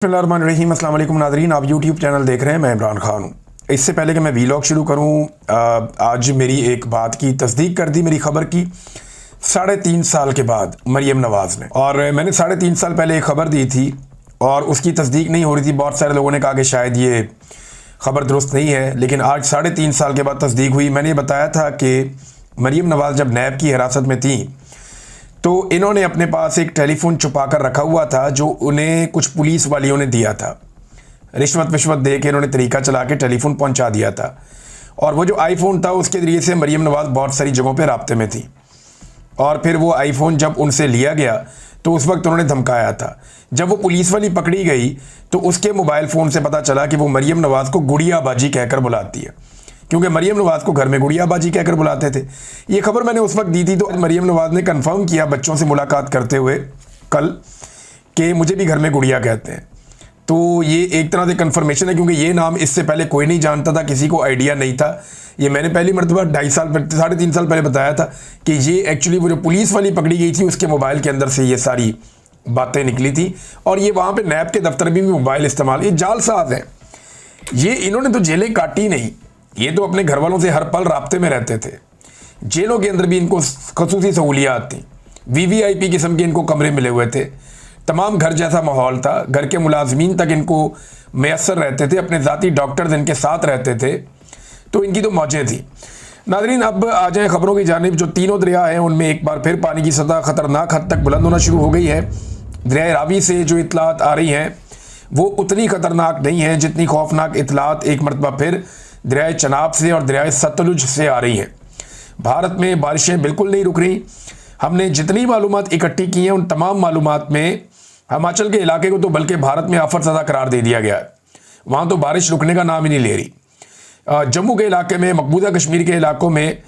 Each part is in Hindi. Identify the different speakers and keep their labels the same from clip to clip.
Speaker 1: बिस्मिल्लाहिर्रहमानिर्रहीम। अस्सलाम वालेकुम नाज़रीन, आप यूट्यूब चैनल देख रहे हैं। मैं इमरान खान हूँ। इससे पहले कि मैं वीलॉग शुरू करूँ, आज मेरी एक बात की तस्दीक कर दी, मेरी ख़बर की 3.5 साल के बाद मरियम नवाज़ ने। और मैंने 3.5 साल पहले एक ख़बर दी थी और उसकी तस्दीक नहीं हो रही थी। बहुत सारे लोगों ने कहा कि शायद ये ख़बर दुरुस्त नहीं है, लेकिन आज 3.5 साल के बाद तस्दीक हुई। मैंने बताया था कि मरियम नवाज़ जब नैब की हिरासत में थी तो इन्होंने अपने पास एक टेलीफोन छुपा कर रखा हुआ था, जो उन्हें कुछ पुलिस वालियों ने दिया था। रिश्वत दे के इन्होंने तरीका चला के टेलीफोन पहुंचा दिया था। और वो जो आईफोन था उसके ज़रिए से मरियम नवाज़ बहुत सारी जगहों पे राब्ते में थी। और फिर वो आईफोन जब उनसे लिया गया तो उस वक्त उन्होंने धमकाया था। जब वो पुलिस वाली पकड़ी गई तो उसके मोबाइल फ़ोन से पता चला कि वो मरियम नवाज़ को गुड़िया बाजी कहकर बुलाती है, क्योंकि मरियम नवाज़ को घर में गुड़िया बाजी कहकर बुलाते थे। ये खबर मैंने उस वक्त दी थी, तो मरियम नवाज़ ने कंफर्म किया बच्चों से मुलाकात करते हुए कल कि मुझे भी घर में गुड़िया कहते हैं। तो ये एक तरह से कंफर्मेशन है, क्योंकि ये नाम इससे पहले कोई नहीं जानता था, किसी को आइडिया नहीं था। ये मैंने पहली मरतबा 3.5 साल पहले बताया था कि ये एक्चुअली वो जो पुलिस वाली पकड़ी गई थी उसके मोबाइल के अंदर से ये सारी बातें निकली थी। और ये वहाँ पर नैब के दफ्तर में भी मोबाइल इस्तेमाल, ये जालसाज हैं। ये इन्होंने तो जेलें काटी नहीं, ये तो अपने घर वालों से हर पल राब्ते में रहते थे। जेलों के अंदर भी इनको खसूसी सहूलियात थी, वीवीआईपी किस्म के इनको कमरे मिले हुए थे, तमाम घर जैसा माहौल था, घर के मुलाजमीन तक इनको मैसर रहते थे, अपने ज़ाती डॉक्टर्स इनके साथ रहते थे, तो इनकी तो मौजें थी। नाज़रीन, अब आ जाए ख़बरों की जानिब। जो तीनों दरिया हैं उनमें एक बार फिर पानी की सतह ख़तरनाक हद तक बुलंद होना शुरू हो गई है। दरिया रावी से जो इतलात आ रही हैं वो उतनी ख़तरनाक नहीं है जितनी खौफनाक इतलात एक मरतबा फिर दरियाए चनाब से और दरियाए सतलुज से आ रही हैं। भारत में बारिशें बिल्कुल नहीं रुक रही। हमने जितनी मालूमात इकट्ठी की हैं उन तमाम मालूमात में हिमाचल के इलाके को तो बल्कि भारत में आफत ज़दा करार दे दिया गया है। वहाँ तो बारिश रुकने का नाम ही नहीं ले रही। जम्मू के इलाके में, मकबूजा कश्मीर के इलाकों में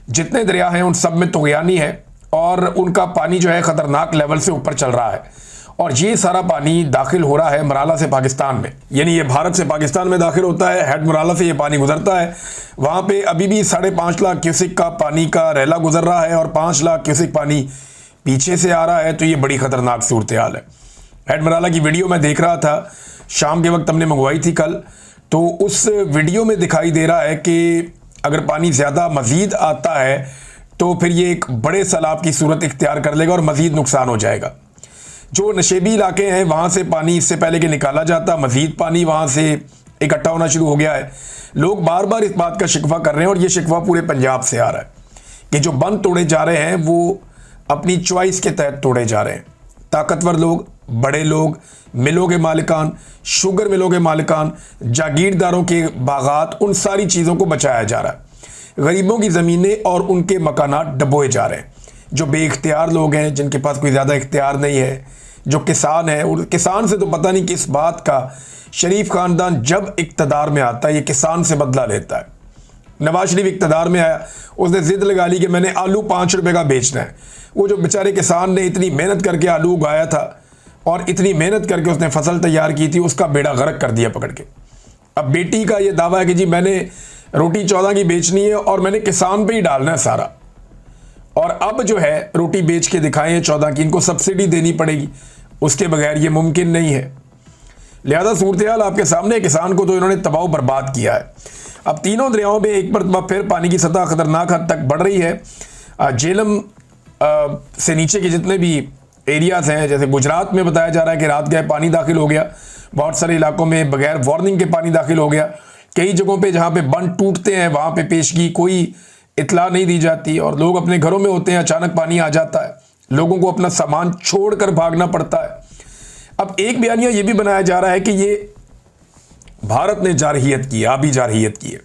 Speaker 1: जितने दरिया हैं उन सब में तुग़यानी है और उनका पानी जो है ख़तरनाक लेवल से ऊपर चल रहा है। और ये सारा पानी दाखिल हो रहा है मराला से पाकिस्तान में, यानी ये भारत से पाकिस्तान में दाखिल होता है। हेड मराला से ये पानी गुजरता है। वहाँ पे अभी भी 5.5 लाख क्यूसिक का पानी का रैला गुजर रहा है और 5 लाख क्यूसिक पानी पीछे से आ रहा है। तो ये बड़ी ख़तरनाक सूरत हाल है। हेड मराला की वीडियो मैं देख रहा था, शाम के वक्त हमने मंगवाई थी कल, तो उस वीडियो में दिखाई दे रहा है कि अगर पानी ज़्यादा मज़ीद आता है तो फिर ये एक बड़े सैलाब की सूरत इख्तियार कर लेगा और मज़ीद नुकसान हो जाएगा। जो नशेबी इलाके हैं वहाँ से पानी इससे पहले कि निकाला जाता, मज़ीद पानी वहाँ से इकट्ठा होना शुरू हो गया है। लोग बार बार इस बात का शिकवा कर रहे हैं और ये शिकवा पूरे पंजाब से आ रहा है कि जो बंद तोड़े जा रहे हैं वो अपनी चॉइस के तहत तोड़े जा रहे हैं। ताकतवर लोग, बड़े लोग, मिलों के मालिकान, शुगर मिलों के मालिकान, जागीरदारों के बागात, उन सारी चीज़ों को बचाया जा रहा है। गरीबों की ज़मीनें और उनके मकानात डबोए जा रहे हैं। जो बेइख्तियार लोग हैं, जिनके पास कोई ज़्यादा इख्तियार नहीं है, जो किसान है, और किसान से तो पता नहीं किस बात का शरीफ ख़ानदान जब इक़्तिदार में आता है ये किसान से बदला लेता है। नवाज शरीफ इक़्तिदार में आया, उसने ज़िद लगा ली कि मैंने आलू 5 रुपये का बेचना है। वो जो बेचारे किसान ने इतनी मेहनत करके आलू उगाया था और इतनी मेहनत करके उसने फसल तैयार की थी, उसका बेड़ा गर्क कर दिया पकड़ के। अब बेटी का ये दावा है कि जी मैंने रोटी 14 की बेचनी है और मैंने किसान पर ही डालना है सारा, और अब जो है रोटी बेच के दिखाएं 14 की, इनको सब्सिडी देनी पड़ेगी, उसके बगैर ये मुमकिन नहीं है। लिहाजा सूरत हाल आपके सामने, किसान को तो इन्होंने तबाह बर्बाद किया है। अब तीनों दरियाओं में एक मरतबा फिर पानी की सतह खतरनाक हद तक बढ़ रही है। झेलम से नीचे के जितने भी एरियाज़ हैं, जैसे गुजरात में बताया जा रहा है कि रात गए पानी दाखिल हो गया, बहुत सारे इलाकों में बगैर वार्निंग के पानी दाखिल हो गया। कई जगहों पर जहाँ पर बंद टूटते हैं वहाँ पर पेशगी कोई इतला नहीं दी जाती और लोग अपने घरों में होते हैं, अचानक पानी आ जाता है, लोगों को अपना सामान छोड़कर भागना पड़ता है। अब एक बयानिया ये भी बनाया जा रहा है कि ये भारत ने जारहियत की, आबी जारहियत की है,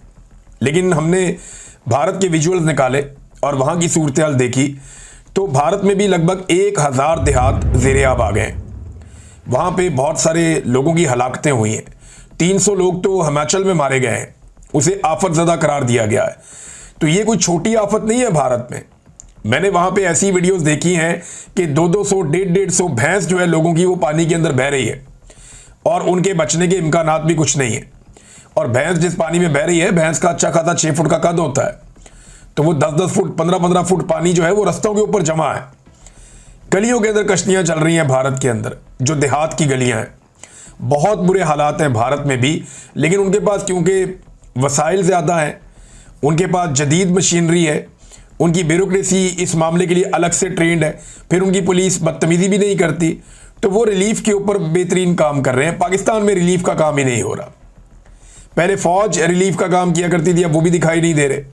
Speaker 1: लेकिन हमने भारत के विजुअल्स निकाले और वहाँ की सूरत हाल देखी तो भारत में भी लगभग 1000 देहात ज़ेर-ए-आब आ गए। वहाँ पे बहुत सारे लोगों की हलाकतें हुई हैं। 300 लोग तो हिमाचल में मारे गए हैं, उसे आफत ज़दा करार दिया गया है। तो ये कोई छोटी आफत नहीं है भारत में। मैंने वहाँ पे ऐसी वीडियोस देखी हैं कि 200 150 भैंस जो है लोगों की वो पानी के अंदर बह रही है और उनके बचने के इम्कानात भी कुछ नहीं है। और भैंस जिस पानी में बह रही है, भैंस का अच्छा खासा 6 फुट का कद होता है, तो वो 10-10 फुट 15-15 फुट पानी जो है वो रस्तों के ऊपर जमा है। गलियों के अंदर कश्तियाँ चल रही हैं भारत के अंदर, जो देहात की गलियाँ हैं बहुत बुरे हालात हैं भारत में भी, लेकिन उनके पास क्योंकि वसाइल ज़्यादा हैं, उनके पास जदीद मशीनरी है, उनकी ब्यूरोक्रेसी इस मामले के लिए अलग से ट्रेंड है, फिर उनकी पुलिस बदतमीज़ी भी नहीं करती, तो वो रिलीफ के ऊपर बेहतरीन काम कर रहे हैं। पाकिस्तान में रिलीफ का काम ही नहीं हो रहा। पहले फ़ौज रिलीफ का काम किया करती थी, अब वो भी दिखाई नहीं दे रहे।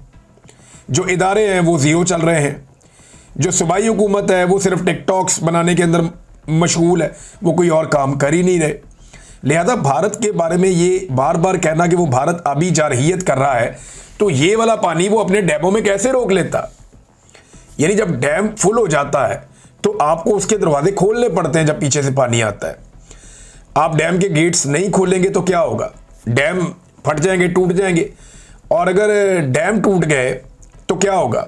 Speaker 1: जो इदारे हैं वो ज़ीरो चल रहे हैं। जो सूबाई हुकूमत है वो सिर्फ टिकटॉक्स बनाने के अंदर मशगूल है, वो कोई और काम कर ही नहीं रहे। लिहाजा भारत के बारे में ये बार बार कहना कि वो भारत आबी जारहियत कर रहा है, तो ये वाला पानी वो अपने डैमों में कैसे रोक लेता? यानी जब डैम फुल हो जाता है तो आपको उसके दरवाजे खोलने पड़ते हैं जब पीछे से पानी आता है। आप डैम के गेट्स नहीं खोलेंगे तो क्या होगा? डैम फट जाएंगे, टूट जाएंगे। और अगर डैम टूट गए तो क्या होगा?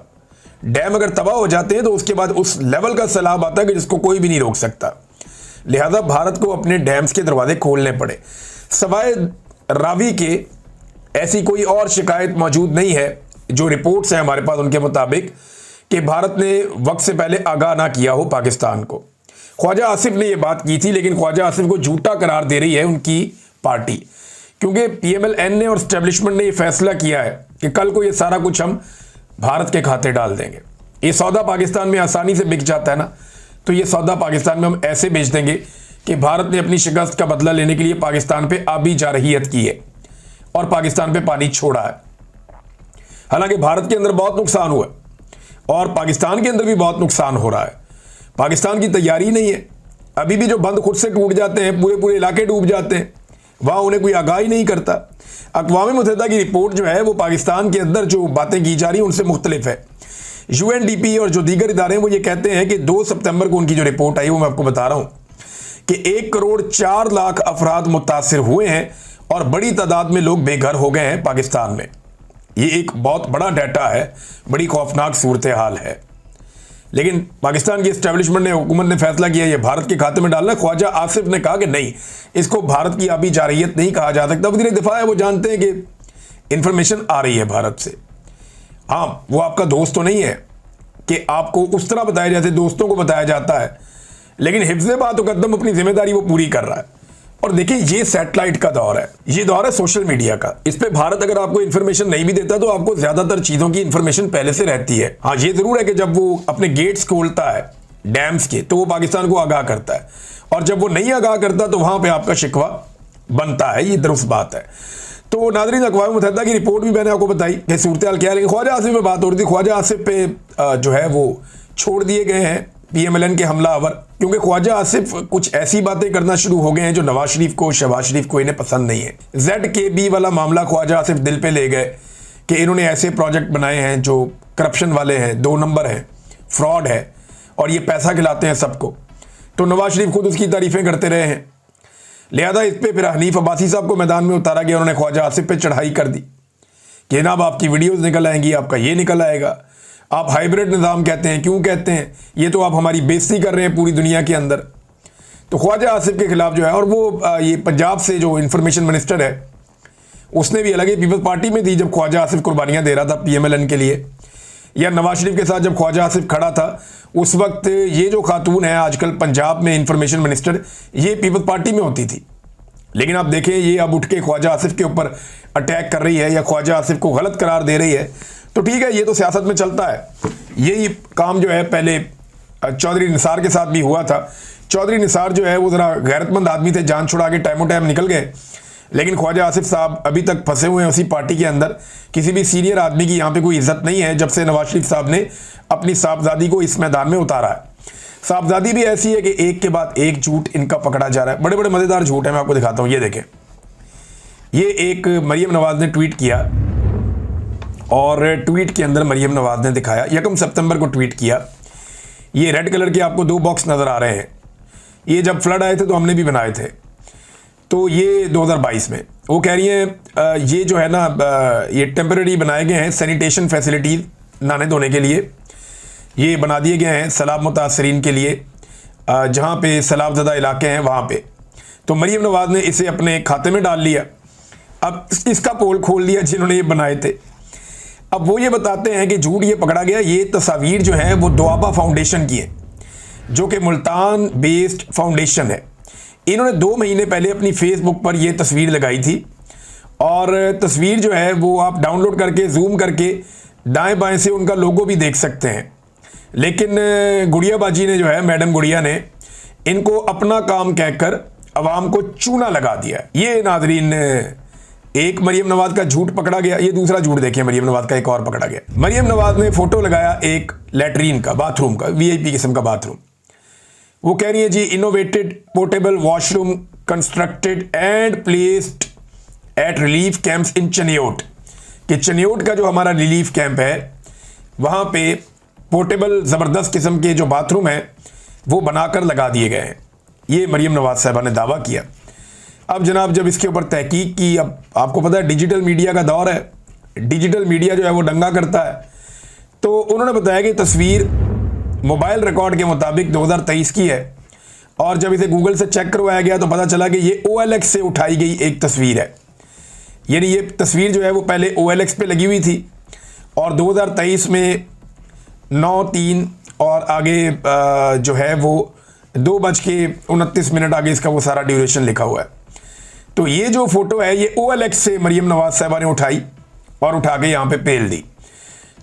Speaker 1: डैम अगर तबाह हो जाते हैं तो उसके बाद उस लेवल का सैलाब आता है कि जिसको कोई भी नहीं रोक सकता। लिहाजा भारत को अपने डैम्स के दरवाजे खोलने पड़े। सवाए रावी के ऐसी कोई और शिकायत मौजूद नहीं है। जो रिपोर्ट्स हैं हमारे पास उनके मुताबिक कि भारत ने वक्त से पहले आगाह ना किया हो पाकिस्तान को। ख्वाजा आसिफ ने यह बात की थी, लेकिन ख्वाजा आसिफ को झूठा करार दे रही है उनकी पार्टी, क्योंकि PMLN ने और स्टैब्लिशमेंट ने यह फैसला किया है कि कल को यह सारा कुछ हम भारत के खाते डाल देंगे। ये सौदा पाकिस्तान में आसानी से बिक जाता है ना, तो ये सौदा पाकिस्तान में हम ऐसे बेच देंगे कि भारत ने अपनी शिकस्त का बदला लेने के लिए पाकिस्तान पे आबी जारहियत की है और पाकिस्तान पे पानी छोड़ा है। हालांकि भारत के अंदर बहुत नुकसान हुआ और पाकिस्तान के अंदर भी बहुत नुकसान हो रहा है। पाकिस्तान की तैयारी नहीं है। अभी भी जो बंद खुद से टूट जाते हैं, पूरे पूरे इलाके डूब जाते हैं, वहाँ उन्हें कोई आगाही नहीं करता। अक़वाम मुत्तहिदा की रिपोर्ट जो है वो पाकिस्तान के अंदर जो बातें की जा रही हैं उनसे मुख्तलिफ है। UNDP और जो दीगर इदारे हैं वो ये कहते हैं कि 2 सितंबर को उनकी जो रिपोर्ट आई वो मैं आपको बता रहा हूँ कि 1 करोड़ 4 लाख अफराद मुतासिर हुए हैं और बड़ी तादाद में लोग बेघर हो गए हैं पाकिस्तान में। ये एक बहुत बड़ा डाटा है, बड़ी खौफनाक सूरत हाल है। लेकिन पाकिस्तान की एस्टेब्लिशमेंट ने, हुकूमत ने फैसला किया ये भारत के खाते में डालना। ख्वाजा आसिफ ने कहा कि नहीं, इसको भारत की आबी जारहियत नहीं कहा जा सकता। वज़ीर दिफा है, वो जानते हैं कि इंफॉर्मेशन आ रही है भारत से। हाँ, वो आपका दोस्त तो नहीं है कि आपको उस तरह बताया जैसे दोस्तों को बताया जाता है, लेकिन हिफ्ज़े बात मुक़द्दम अपनी जिम्मेदारी वो पूरी कर रहा है। और देखिए, ये सैटेलाइट का दौर है, ये दौर है सोशल मीडिया का। इस पे भारत अगर आपको इन्फॉर्मेशन नहीं भी देता तो आपको ज्यादातर चीजों की इन्फॉर्मेशन पहले से रहती है। हाँ, ये जरूर है कि जब वो अपने गेट्स खोलता है डैम्स के तो वो पाकिस्तान को आगाह करता है, और जब वो नहीं आगाह करता तो वहां पर आपका शिकवा बनता है। ये दुरुस्त बात है। तो नाज़रीन, अक़वाम मुत्तहिदा की रिपोर्ट भी मैंने आपको बताई कि सूरत हाल क्या है, लेकिन ख्वाजा आसिफ में बात हो रही थी। ख्वाजा आसिफ पे जो है वो छोड़ दिए गए हैं PMLN के हमलावर, क्योंकि ख्वाजा आसिफ कुछ ऐसी बातें करना शुरू हो गए हैं जो नवाज शरीफ को, शहबाज शरीफ को इन्हें पसंद नहीं है। ZKB वाला मामला ख्वाजा आसिफ दिल पे ले गए कि इन्होंने ऐसे प्रोजेक्ट बनाए हैं जो करप्शन वाले हैं, 2 नंबर हैं, फ्रॉड है और ये पैसा खिलाते हैं सबको। तो नवाज शरीफ खुद उसकी तारीफें करते रहे हैं। लिहाजा इस पर फिर हनीफ अब्बासी साहब को मैदान में उतारा गया। उन्होंने ख्वाजा आसिफ पे चढ़ाई कर दी कि जनाब आपकी वीडियोज़ निकल आएंगी, आपका ये निकल आएगा, आप हाइब्रिड निज़ाम कहते हैं, क्यों कहते हैं, ये तो आप हमारी बेइज्जती कर रहे हैं पूरी दुनिया के अंदर। तो ख्वाजा आसिफ के खिलाफ जो है, और वो ये पंजाब से जो इंफॉर्मेशन मिनिस्टर है उसने भी, अलग पीपल्स पार्टी में थी जब ख्वाजा आसिफ कुर्बानियाँ दे रहा था PMLN के लिए, या नवाज शरीफ के साथ जब ख्वाजा आसिफ खड़ा था उस वक्त ये जो खातून है आजकल पंजाब में इंफॉर्मेशन मिनिस्टर, ये पीपल्स पार्टी में होती थी। लेकिन आप देखें ये अब उठ के ख्वाजा आसिफ के ऊपर अटैक कर रही है या ख्वाजा आसिफ को गलत करार दे रही है। तो ठीक है, ये तो सियासत में चलता है। यही काम जो है पहले चौधरी निसार के साथ भी हुआ था। चौधरी निसार जो है वो ज़रा गैरतमंद आदमी थे, जान छुड़ा के टाइमों टाइम निकल गए, लेकिन ख्वाजा आसिफ साहब अभी तक फंसे हुए हैं उसी पार्टी के अंदर। किसी भी सीनियर आदमी की यहाँ पे कोई इज्जत नहीं है जब से नवाज शरीफ साहब ने अपनी साहबजादी को इस मैदान में उतारा है। साहबजादी भी ऐसी है कि एक के बाद एक झूठ इनका पकड़ा जा रहा है। बड़े बड़े मज़ेदार झूठ है, मैं आपको दिखाता हूँ। ये देखें, ये एक मरीम नवाज ने ट्वीट किया और ट्वीट के अंदर मरीम नवाज ने दिखाया, 1 सितंबर को ट्वीट किया। ये रेड कलर के आपको 2 बॉक्स नज़र आ रहे हैं। ये जब फ्लड आए थे तो हमने भी बनाए थे। तो ये 2022 में वो कह रही हैं ये जो है ना ये टेम्पररी बनाए गए हैं सैनिटेशन फैसिलिटीज़ नहाने धोने के लिए, ये बना दिए गए हैं सैलाब मुतासरीन के लिए जहाँ पे सैलाब ज़दा इलाके हैं वहाँ पे। तो मरीम नवाज ने इसे अपने खाते में डाल लिया। अब इसका पोल खोल दिया जिन्होंने ये बनाए थे। अब वो ये बताते हैं कि झूठ ये पकड़ा गया। ये तस्वीर जो है वो दुआबा फाउंडेशन की है, जो कि मुल्तान बेस्ड फाउंडेशन है। इन्होंने 2 महीने पहले अपनी फेसबुक पर यह तस्वीर लगाई थी और तस्वीर जो है वो आप डाउनलोड करके जूम करके दाएं बाएं से उनका लोगो भी देख सकते हैं। लेकिन गुड़िया बाजी ने जो है, मैडम गुड़िया ने इनको अपना काम कहकर अवाम को चूना लगा दिया। ये नाजरीन, एक मरियम नवाज का झूठ पकड़ा गया, ये दूसरा झूठ देखिए मरियम नवाज का एक और पकड़ा गया। मरियम नवाज ने फोटो लगाया एक लैट्रीन का, बाथरूम का, वीआईपी किस्म का बाथरूम। वो कह रही है जी, innovated portable washroom constructed and placed at relief camps in Chiniot, कि चनियोट का जो हमारा रिलीफ कैंप है वहां पे पोर्टेबल ज़बरदस्त किस्म के जो बाथरूम है वो बनाकर लगा दिए गए हैं। ये मरियम नवाज साहबा ने दावा किया। अब जनाब जब इसके ऊपर तहकीक की, अब आपको पता है डिजिटल मीडिया का दौर है, डिजिटल मीडिया जो है वो दंगा करता है, तो उन्होंने बताया कि तस्वीर मोबाइल रिकॉर्ड के मुताबिक 2023 की है और जब इसे गूगल से चेक करवाया गया तो पता चला कि ये OLX से उठाई गई एक तस्वीर है। यानी ये तस्वीर जो है वो पहले OLX पे लगी हुई थी और 2023 में 9:03 और आगे जो है वो 2:29 आगे इसका वो सारा ड्यूरेशन लिखा हुआ है। तो ये जो फोटो है ये OLX से मरियम नवाज साहबा ने उठाई और उठा के यहाँ पे पेल दी।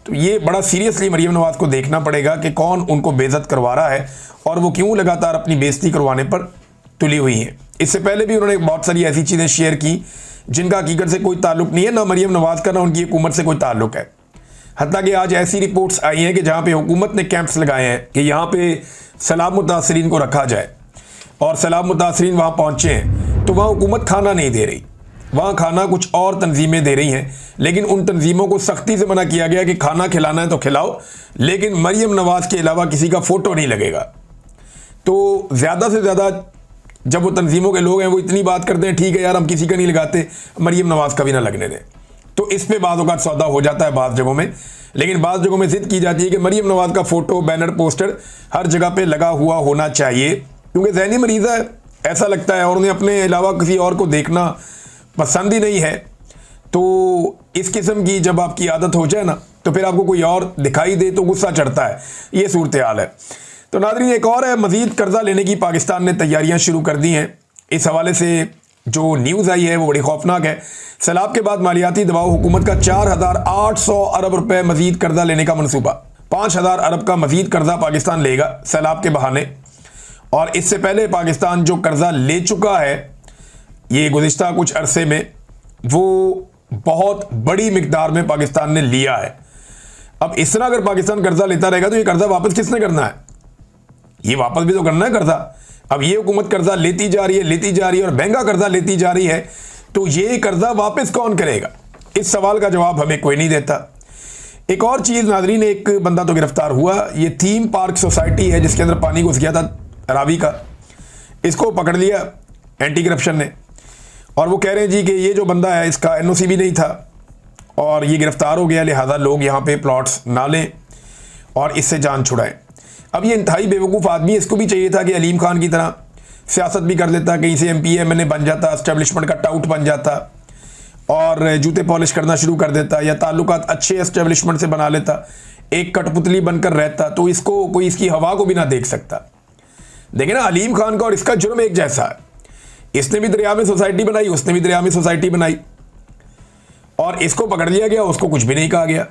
Speaker 1: तो ये बड़ा सीरियसली मरियम नवाज को देखना पड़ेगा कि कौन उनको बेइज्जत करवा रहा है और वो क्यों लगातार अपनी बेइज्जती करवाने पर तुली हुई हैं। इससे पहले भी उन्होंने बहुत सारी ऐसी चीज़ें शेयर की जिनका हकीकत से कोई ताल्लुक नहीं है, ना मरियम नवाज का ना उनकी हुकूमत से कोई ताल्लुक है। हत्ता कि आज ऐसी रिपोर्ट्स आई हैं कि जहाँ पे हुकूमत ने कैंप्स लगाए हैं कि यहाँ पे सैलाब मुतासरीन को रखा जाए और सैलाब मुतासरीन वहाँ पहुँचे हैं तो वहाँ हुकूमत खाना नहीं दे रही, वहाँ खाना कुछ और तंजीमें दे रही हैं। लेकिन उन तंजीमों को सख्ती से मना किया गया कि खाना खिलाना है तो खिलाओ, लेकिन मरियम नवाज के अलावा किसी का फ़ोटो नहीं लगेगा। तो ज़्यादा से ज़्यादा जब वो तंजीमों के लोग हैं वो इतनी बात करते हैं, ठीक है यार हम किसी का नहीं लगाते, मरियम नवाज का भी ना लगने दें। तो इस पे बाज़ औक़ात सौदा हो जाता है बाज़ जगहों में, लेकिन बाज़ जगहों में ज़िद की जाती है कि मरियम नवाज का फ़ोटो, बैनर, पोस्टर हर जगह पे लगा हुआ होना चाहिए, क्योंकि ज़हनी मरीज़ है ऐसा लगता है और उन्हें अपने अलावा किसी और को देखना पसंद ही नहीं है। तो इस किस्म की जब आपकी आदत हो जाए ना तो फिर आपको कोई और दिखाई दे तो गुस्सा चढ़ता है, ये सूरत हाल है। तो नाज़रीन एक और है, मज़ीद कर्जा लेने की पाकिस्तान ने तैयारियां शुरू कर दी हैं। इस हवाले से जो न्यूज़ आई है वो बड़ी खौफनाक है। सैलाब के बाद मालियाती दबाव, हुकूमत का 4,800 अरब रुपए मज़ीद कर्जा लेने का मनसूबा, 5,000 अरब का मज़ीद कर्जा पाकिस्तान लेगा सैलाब के बहाने। और इससे पहले पाकिस्तान जो कर्जा ले चुका है ये गुज़िश्ता कुछ अरसे में, वो बहुत बड़ी मिकदार में पाकिस्तान ने लिया है। अब इस तरह अगर पाकिस्तान कर्जा लेता रहेगा तो ये कर्जा वापस किसने करना है? ये वापस भी तो करना है कर्जा। अब ये हुकूमत कर्जा लेती जा रही है और महंगा कर्जा लेती जा रही है, तो ये कर्जा वापस कौन करेगा? इस सवाल का जवाब हमें कोई नहीं देता। एक और चीज़ नाज़रीन, एक बंदा तो गिरफ्तार हुआ, ये थीम पार्क सोसाइटी है जिसके अंदर पानी घुस गया था रावी का, इसको पकड़ लिया एंटी करप्शन ने और वो कह रहे हैं जी कि ये जो बंदा है इसका NOC भी नहीं था और ये गिरफ्तार हो गया, लिहाजा लोग यहाँ पे प्लॉट्स ना लें और इससे जान छुड़ाएं। अब ये इंतहाई बेवकूफ़ आदमी, इसको भी चाहिए था कि अलीम खान की तरह सियासत भी कर लेता, कहीं से MP MLA बन जाता, एस्टेब्लिशमेंट का टाउट बन जाता और जूते पॉलिश करना शुरू कर देता या ताल्लुकात अच्छे एस्टेब्लिशमेंट से बना लेता, एक कठपुतली बनकर रहता, तो इसको कोई इसकी हवा को भी ना देख सकता। देखिए ना, अलीम खान का और इसका जुर्म एक जैसा है। इसने भी दरिया में सोसाइटी बनाई, उसने भी दरिया में सोसाइटी बनाई और इसको पकड़ लिया गया, उसको कुछ भी नहीं कहा गया।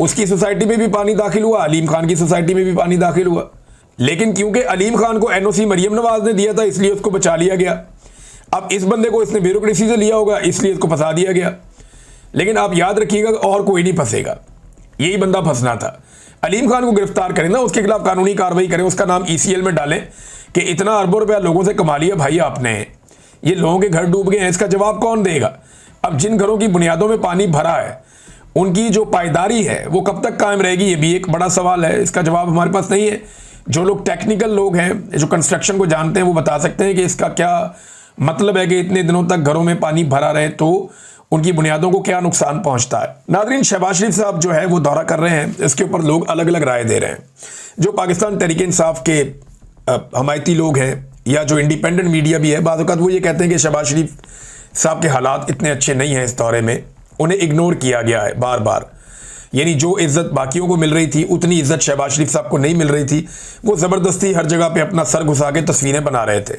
Speaker 1: उसकी सोसाइटी में भी पानी दाखिल हुआ, अलीम खान की सोसाइटी में भी पानी दाखिल हुआ, लेकिन क्योंकि अलीम खान को NOC मरियम नवाज ने दिया था इसलिए उसको बचा लिया गया। अब इस बंदे को इसने ब्यूरोक्रेसी से लिया होगा इसलिए इसको फंसा दिया गया। लेकिन आप याद रखिएगा और कोई नहीं फंसेगा, यही बंदा फंसना था। अलीम खान को गिरफ्तार करें ना, उसके खिलाफ कानूनी कार्रवाई करें, उसका नाम ECL में डालें कि इतना अरबों रुपया लोगों से कमा लिया भाई आपने, ये लोगों के घर डूब गए हैं, इसका जवाब कौन देगा? अब जिन घरों की बुनियादों में पानी भरा है उनकी जो पायदारी है वो कब तक कायम रहेगी, ये भी एक बड़ा सवाल है। इसका जवाब हमारे पास नहीं है। जो लोग टेक्निकल लोग हैं, जो कंस्ट्रक्शन को जानते हैं, वो बता सकते हैं कि इसका क्या मतलब है कि इतने दिनों तक घरों में पानी भरा रहे तो उनकी बुनियादों को क्या नुकसान पहुंचता है। नाज़रीन, शहबाज शरीफ साहब जो है वो दौरा कर रहे हैं, इसके ऊपर लोग अलग अलग राय दे रहे हैं। जो पाकिस्तान तहरीक इंसाफ के हमायती लोग हैं या जो इंडिपेंडेंट मीडिया भी है, बाज़ औक़ात वो ये कहते हैं कि शहबाज शरीफ साहब के हालात इतने अच्छे नहीं हैं इस दौरे में, उन्हें इग्नोर किया गया है बार बार। यानी जो इज़्ज़त बाकियों को मिल रही थी उतनी इज़्ज़त शहबाज शरीफ साहब को नहीं मिल रही थी। वो ज़बरदस्ती हर जगह पे अपना सर घुसा के तस्वीरें बना रहे थे।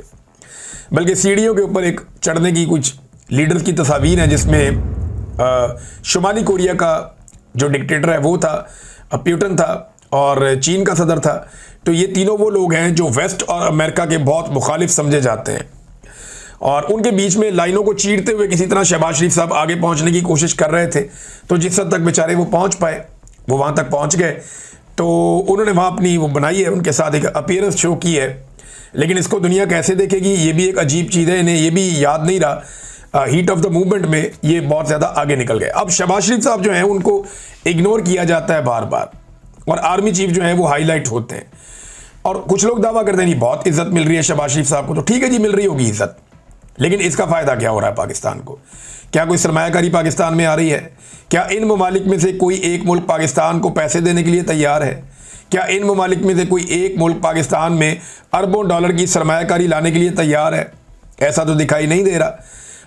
Speaker 1: बल्कि सीढ़ियों के ऊपर एक चढ़ने की कुछ लीडर्स की तस्वीर है, जिसमें शुमाली कोरिया का जो डिक्टेटर है वो था, प्यूटन था, और चीन का सदर था। तो ये तीनों वो लोग हैं जो वेस्ट और अमेरिका के बहुत मुखालिफ समझे जाते हैं, और उनके बीच में लाइनों को चीरते हुए किसी तरह शहबाज शरीफ साहब आगे पहुंचने की कोशिश कर रहे थे। तो जिस हद तक बेचारे वो पहुंच पाए, वो वहां तक पहुंच गए। तो उन्होंने वहां अपनी वो बनाई है, उनके साथ एक अपीयरेंस शो की है, लेकिन इसको दुनिया कैसे देखेगी ये भी एक अजीब चीज़ है। इन्हें ये भी याद नहीं रहा, हीट ऑफ द मूवमेंट में ये बहुत ज़्यादा आगे निकल गए। अब शहबाज शरीफ साहब जो हैं उनको इग्नोर किया जाता है बार बार, और आर्मी चीफ जो है वो हाईलाइट होते हैं, और कुछ लोग दावा करते हैं नहीं बहुत इज्जत मिल रही है शहबाज शरीफ साहब को। तो ठीक है जी, मिल रही होगी इज्जत, लेकिन इसका फ़ायदा क्या हो रहा है पाकिस्तान को? क्या कोई सरमायाकारी पाकिस्तान में आ रही है? क्या इन ममालिक में से कोई एक मुल्क पाकिस्तान को पैसे देने के लिए तैयार है? क्या इन ममालिक में से कोई एक मुल्क पाकिस्तान में अरबों डॉलर की सरमायाकारी लाने के लिए तैयार है? ऐसा तो दिखाई नहीं दे रहा।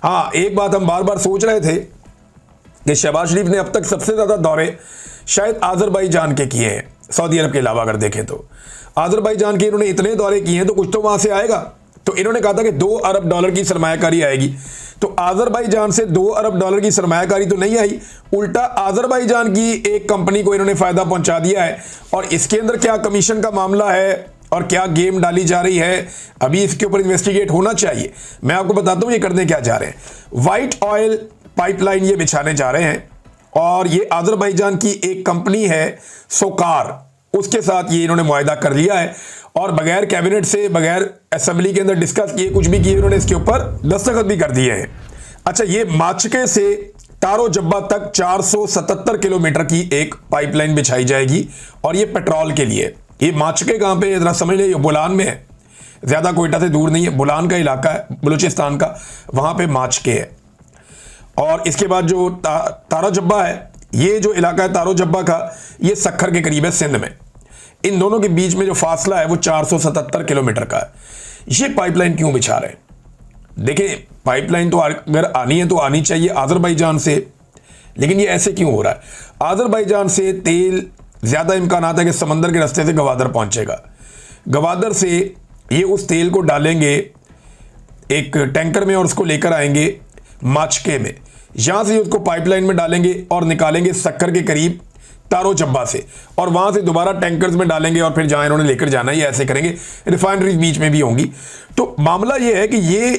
Speaker 1: हाँ, एक बात हम बार बार सोच रहे थे कि शहबाज शरीफ ने अब तक सबसे ज़्यादा दौरे शायद आज़रबाईजान के किए हैं, सऊदी अरब के अलावा अगर देखें तो। आज़रबाईजान के इन्होंने इतने दौरे किए हैं तो कुछ तो वहाँ से आएगा। तो इन्होंने कहा था कि 2 अरब डॉलर की सरमायाकारी आएगी, तो आज़रबाईजान से 2 अरब डॉलर की सरमायाकारी तो नहीं आई, उल्टा आज़रबाईजान की एक कंपनी को इन्होंने फ़ायदा पहुंचा दिया है। और इसके अंदर क्या कमीशन का मामला है और क्या गेम डाली जा रही है, अभी इसके ऊपर इन्वेस्टिगेट होना चाहिए। मैं आपको बताता हूँ ये करने क्या जा रहे हैं। वाइट ऑयल पाइपलाइन ये बिछाने जा रहे हैं, और ये आज़रबाईजान की एक कंपनी है सोकार, उसके साथ ये इन्होंने मुआहदा कर लिया है, और बगैर कैबिनेट से, बगैर असेंबली के अंदर डिस्कस किए, कुछ भी किए, इन्होंने इसके ऊपर दस्तखत भी कर दिए हैं। अच्छा, ये माचके से तारो जब्बा तक 477 किलोमीटर की एक पाइपलाइन बिछाई जाएगी, और ये पेट्रोल के लिए। ये माचके कहाँ पे, जरा समझ ले, बोलान में है, ज़्यादा कोयटा से दूर नहीं है, बोलान का इलाका है बलूचिस्तान का, वहाँ पे माचके है। और इसके बाद जो तारो जब्बा है, ये जो इलाका है तारो जब्बा का, ये सक्खर के करीब है, सिंध में। इन दोनों के बीच में जो फासला है वो 477 किलोमीटर का है। ये पाइपलाइन क्यों बिछा रहे हैं? देखिए, पाइपलाइन तो अगर आनी है तो आनी चाहिए आज़रबाईजान से, लेकिन ये ऐसे क्यों हो रहा है? आज़रबाईजान से तेल ज़्यादा इम्कानात है कि समंदर के रास्ते से गवादर पहुंचेगा। गवादर से ये उस तेल को डालेंगे एक टैंकर में और उसको लेकर आएंगे माचके में, यहां से उसको पाइपलाइन में डालेंगे और निकालेंगे सक्कर के करीब तारो जब्बा से, और वहां से दोबारा टैंकर्स में डालेंगे, और फिर जहां इन्होंने लेकर जाना है ये ऐसे करेंगे। रिफाइनरीज बीच में भी होंगी। तो मामला ये है कि ये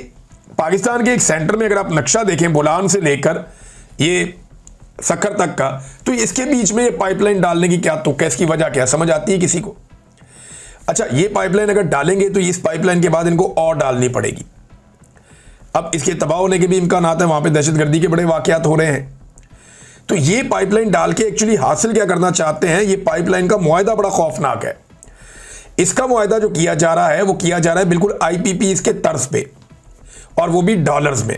Speaker 1: पाकिस्तान के एक सेंटर में अगर आप नक्शा देखें, बोलान से लेकर ये सक्खर तक का, तो इसके बीच में ये पाइपलाइन डालने की क्या तो इसकी वजह क्या समझ आती है किसी को? अच्छा, ये पाइपलाइन अगर डालेंगे तो इस पाइपलाइन के बाद इनको और डालनी पड़ेगी। अब इसके तबाह होने के भी इम्कान है, वहां पे दहशतगर्दी के बड़े वाकयात हो रहे हैं। तो ये पाइपलाइन डाल के एक्चुअली हासिल क्या करना चाहते हैं? ये पाइपलाइन का मुआहदा बड़ा खौफनाक है। इसका मुआहदा जो किया जा रहा है वो किया जा रहा है बिल्कुल IPPs के तर्ज पे, और वो भी डॉलर्स में,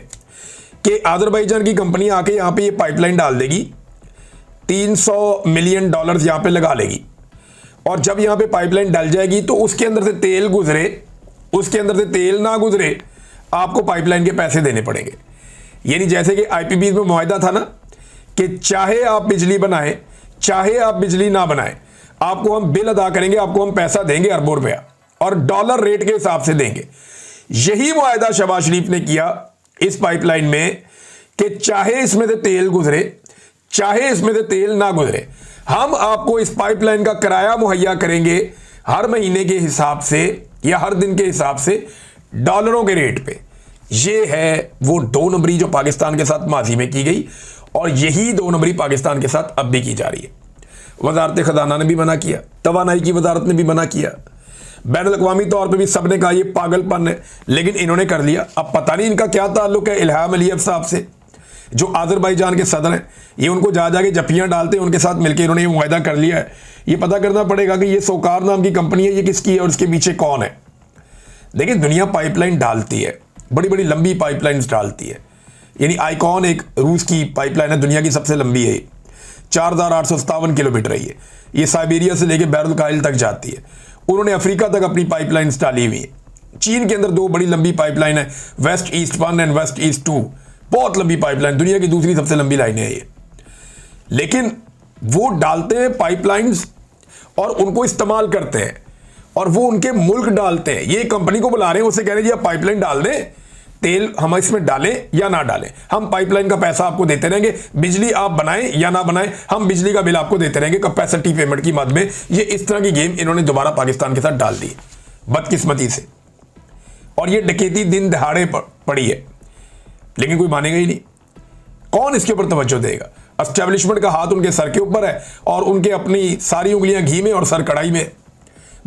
Speaker 1: कि आज़रबाईजान की कंपनी आके यहां पे ये पाइपलाइन डाल देगी, 300 मिलियन डॉलर्स यहां पे लगा लेगी, और जब यहां पे पाइपलाइन डल जाएगी तो उसके अंदर से तेल गुजरे, उसके अंदर से तेल ना गुजरे, आपको पाइपलाइन के पैसे देने पड़ेंगे। यानी जैसे कि IPPs में मुआहदा था ना कि चाहे आप बिजली बनाएं, चाहे आप बिजली ना बनाएं, आपको हम बिल अदा करेंगे, आपको हम पैसा देंगे अरबों रुपया, और डॉलर रेट के हिसाब से देंगे। यही मुआहदा शहबाज शरीफ ने किया इस पाइपलाइन में कि चाहे इसमें से तेल गुजरे, चाहे इसमें से तेल ना गुजरे, हम आपको इस पाइपलाइन का किराया मुहैया करेंगे हर महीने के हिसाब से या हर दिन के हिसाब से, डॉलरों के रेट पे। ये है वो 2 नंबरी जो पाकिस्तान के साथ माजी में की गई, और यही 2 नंबरी पाकिस्तान के साथ अब भी की जा रही है। वजारत खजाना ने भी मना किया, तवानाई की वजारत ने भी मना किया, बैनुल-अक़वामी तौर पे भी सब ने कहा ये पागलपन है, लेकिन इन्होंने कर लिया। अब पता नहीं इनका क्या ताल्लुक है इल्हाम अलीयव साहब से, जो आज़रबाईजान के सदर हैं। ये उनको जा जाके जफ्फियाँ डालते हैं, उनके साथ मिलकर इन्होंने ये मुआहदा कर लिया है। ये पता करना पड़ेगा कि ये सोकार नाम की कंपनी है, ये किसकी है और इसके पीछे कौन है। देखिए, दुनिया पाइपलाइन डालती है, बड़ी बड़ी लंबी पाइपलाइंस डालती है। यानी आइकॉन एक रूस की पाइपलाइन है, दुनिया की सबसे लंबी है, 4857 किलोमीटर है ये साइबेरिया से लेकर बैरुल-काहिल तक जाती है। उन्होंने अफ्रीका तक अपनी पाइपलाइंस डाली हुई है। चीन के अंदर 2 बड़ी लंबी पाइपलाइन है, west east 1 and west east 2, बहुत लंबी पाइपलाइन, दुनिया की दूसरी सबसे लंबी लाइन है ये। लेकिन वो डालते हैं पाइपलाइंस और उनको इस्तेमाल करते हैं, और वो उनके मुल्क डालते हैं। ये कंपनी को बुला रहे हैं, उससे कह रहे हैं जी आप पाइपलाइन डाल दें, तेल हम इसमें डालें या ना डालें, हम पाइपलाइन का पैसा आपको देते रहेंगे, बिजली आप बनाएं या ना बनाएं, हम बिजली का बिल आपको देते रहेंगे कैपेसिटी पेमेंट की मद में। ये इस तरह की गेम इन्होंने दोबारा पाकिस्तान के साथ डाल दी बदकिस्मती से, और ये डकैती दिन दहाड़े पड़ी है, लेकिन कोई मानेगा ही नहीं। कौन इसके ऊपर तवज्जो देगा? एस्टेब्लिशमेंट का हाथ उनके सर के ऊपर है और उनके अपनी सारी उंगलियां घी में और सर कढ़ाई में,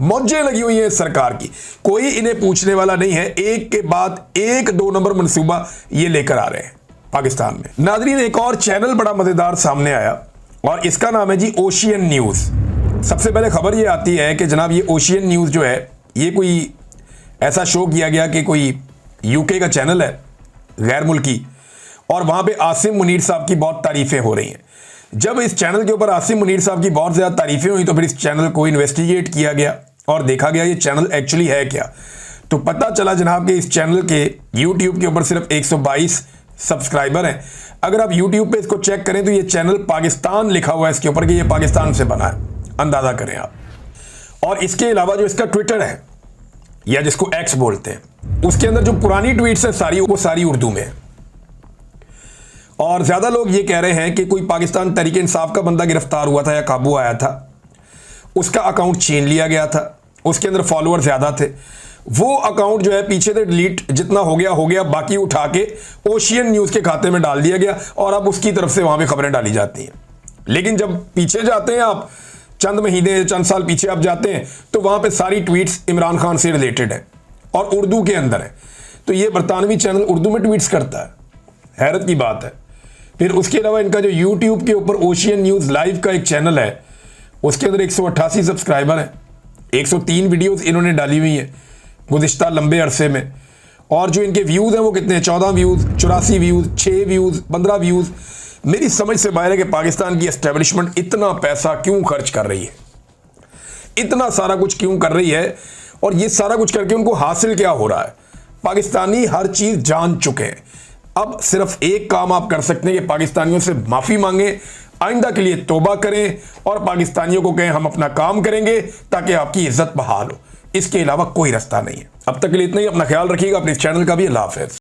Speaker 1: मौजें लगी हुई हैं सरकार की। कोई इन्हें पूछने वाला नहीं है, एक के बाद एक 2 नंबर मंसूबा ये लेकर आ रहे हैं पाकिस्तान में। नाज़रीन, एक और चैनल बड़ा मजेदार सामने आया और इसका नाम है जी ओशियन न्यूज। सबसे पहले खबर ये आती है कि जनाब ये ओशियन न्यूज जो है, ये कोई ऐसा शो किया गया कि कोई यूके का चैनल है गैर मुल्की, और वहां पे आसिम मुनीर साहब की बहुत तारीफें हो रही हैं। जब इस चैनल के ऊपर आसिम मुनीर साहब की बहुत ज़्यादा तारीफें हुई तो फिर इस चैनल को इन्वेस्टिगेट किया गया और देखा गया ये चैनल एक्चुअली है क्या। तो पता चला जनाब कि इस चैनल के यूट्यूब के ऊपर सिर्फ 122 सब्सक्राइबर हैं। अगर आप यूट्यूब पे इसको चेक करें तो ये चैनल पाकिस्तान लिखा हुआ है इसके ऊपर कि ये पाकिस्तान से बना है, अंदाज़ा करें आप। और इसके अलावा जो इसका ट्विटर है या जिसको एक्स बोलते हैं, उसके अंदर जो पुरानी ट्वीट्स हैं सारी वो सारी उर्दू में है। और ज़्यादा लोग ये कह रहे हैं कि कोई पाकिस्तान तहरीक इंसाफ का बंदा गिरफ्तार हुआ था या काबू आया था, उसका अकाउंट छीन लिया गया था, उसके अंदर फॉलोअर ज़्यादा थे, वो अकाउंट जो है पीछे से डिलीट जितना हो गया, बाकी उठा के ओशियन न्यूज़ के खाते में डाल दिया गया और अब उसकी तरफ से वहाँ पे खबरें डाली जाती हैं। लेकिन जब पीछे जाते हैं आप, चंद महीने चंद साल पीछे आप जाते हैं, तो वहाँ पर सारी ट्वीट्स इमरान खान से रिलेटेड है और उर्दू के अंदर है। तो ये बरतानवी चैनल उर्दू में ट्वीट्स करता है, हैरत की बात है। फिर उसके अलावा इनका जो यूट्यूब के ऊपर ओशियन न्यूज़ लाइव का एक चैनल है, उसके अंदर 188 सब्सक्राइबर हैं, 103 वीडियोस इन्होंने डाली हुई हैं गुज़िश्ता लंबे अरसे में। और जो इनके व्यूज़ हैं वो कितने हैं? 14 व्यूज़, 84 व्यूज़, 6 व्यूज़, 15 व्यूज़। मेरी समझ से बाहर है कि पाकिस्तान की एस्टेब्लिशमेंट इतना पैसा क्यों खर्च कर रही है, इतना सारा कुछ क्यों कर रही है, और ये सारा कुछ करके उनको हासिल क्या हो रहा है? पाकिस्तानी हर चीज़ जान चुके हैं। अब सिर्फ एक काम आप कर सकते हैं कि पाकिस्तानियों से माफ़ी मांगें, आइंदा के लिए तौबा करें और पाकिस्तानियों को कहें हम अपना काम करेंगे ताकि आपकी इज्जत बहाल हो। इसके अलावा कोई रास्ता नहीं है। अब तक के लिए इतना ही। अपना ख्याल रखिएगा, अपने इस चैनल का भी। अल्लाह हाफ़िज़।